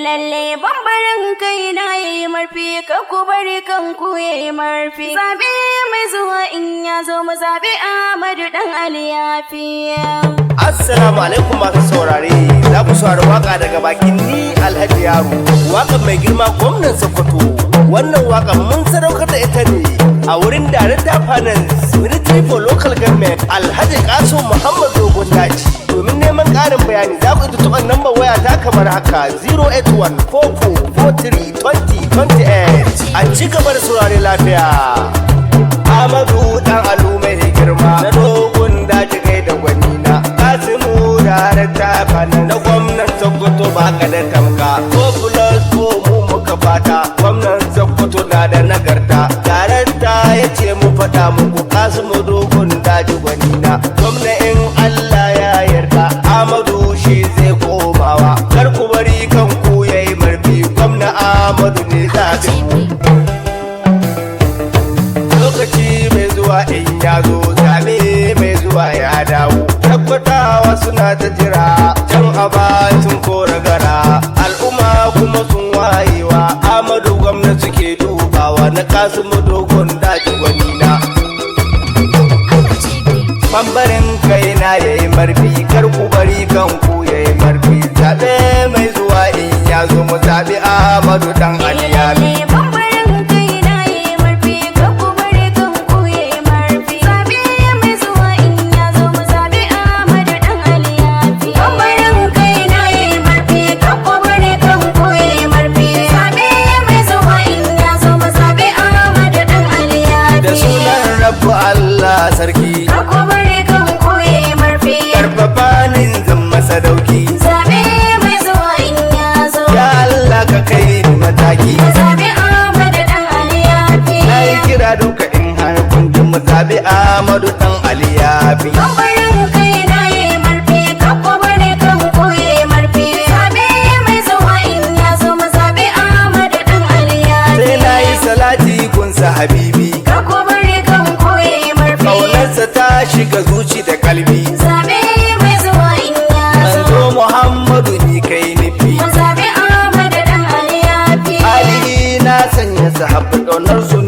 lalle bambarin kaina yayi marfi kanku bari kanku yayi marfi zabe mai zuwa in ya zo mu zabe Ahmad dan Aliyu. Assalamu alaikum masu saurare, za ku saurari waka daga bakin ni Alhaji Yaro, wakan mai girma gwamnan Sokoto. Wannan waka mun sadaukar da ita ne a wurin Director Finance Ministry for Local Government Alhaji Muhammad Dogon Daji. Domin neman ƙarin bayani za ku tuntuɓar lambar waya ta kamar haka 08144432028. A ci gaba da saurare lafiya. Ahmadu dan Alu mai girma na Dogon Daji kai da gwanina. Kasimu Director Finance na gwamnan Sokoto ba ka da tamka. Ko plus ko mu muka fata gwamnan Sokoto na da nagarta. Darakta ya ce mu faɗa muku Kasimu Dogon Daji gwanina. Gwamna in Allah ya yarda Ahmadu shi zai komawa. Kar ku bari kanku yayi marfi gwamna Ahmadu ne zaɓin mu. Lokaci mai zuwa in ya zo zaɓe mai zuwa ya dawo. Tabbatawa suna ta jira can abatin kora gara. Al'umma kuma sun wayewa Ahmadu gwamna suke dubawa na Kasimu Dogon Daji gwanina. Bambarin kaina yayi marfi kar ku bari kanku yayi marfi zaɓe mai zuwa in ya zo mu zaɓi Ahmadu dan Aliyu. Bambarin kaina yayi marfi kanku bari kanku yayi marfi zabe mai zuwa in ya zo mu zabe Ahmad dan Aliyu. Bambarin kaina yayi marfi kanku bari kanku yayi marfi zabe mai zuwa in ya zo mu zabe Ahmad dan Aliyu. Da sunan Rabbu Allah sarki Kanku bari kanku yayi marfi karfafa nin zan masa dauki. zabe mai zuwa in ya zo Ya Allah ka kai ni mataki. zabe Ahmad dan Aliyu. Na yi kira duka in har kun ji mu zaɓi Ahmadu dan Aliyu. Bambarin kaina yayi marfi kanku bari kanku yayi marfi zabe mai zuwa in ya zo mu zabe Ahmad dan Aliyu. Sai na yi salati gunsa habibi. Kanku bari kanku yayi marfi Ƙaunarsa ta shiga zuci da kalbi. zabe mai zuwa in ya zo Manzo Muhammadu ni kai nufi. mu zabe Ahmad dan Aliyu. Ali na sanya sahabbai ƙaunar su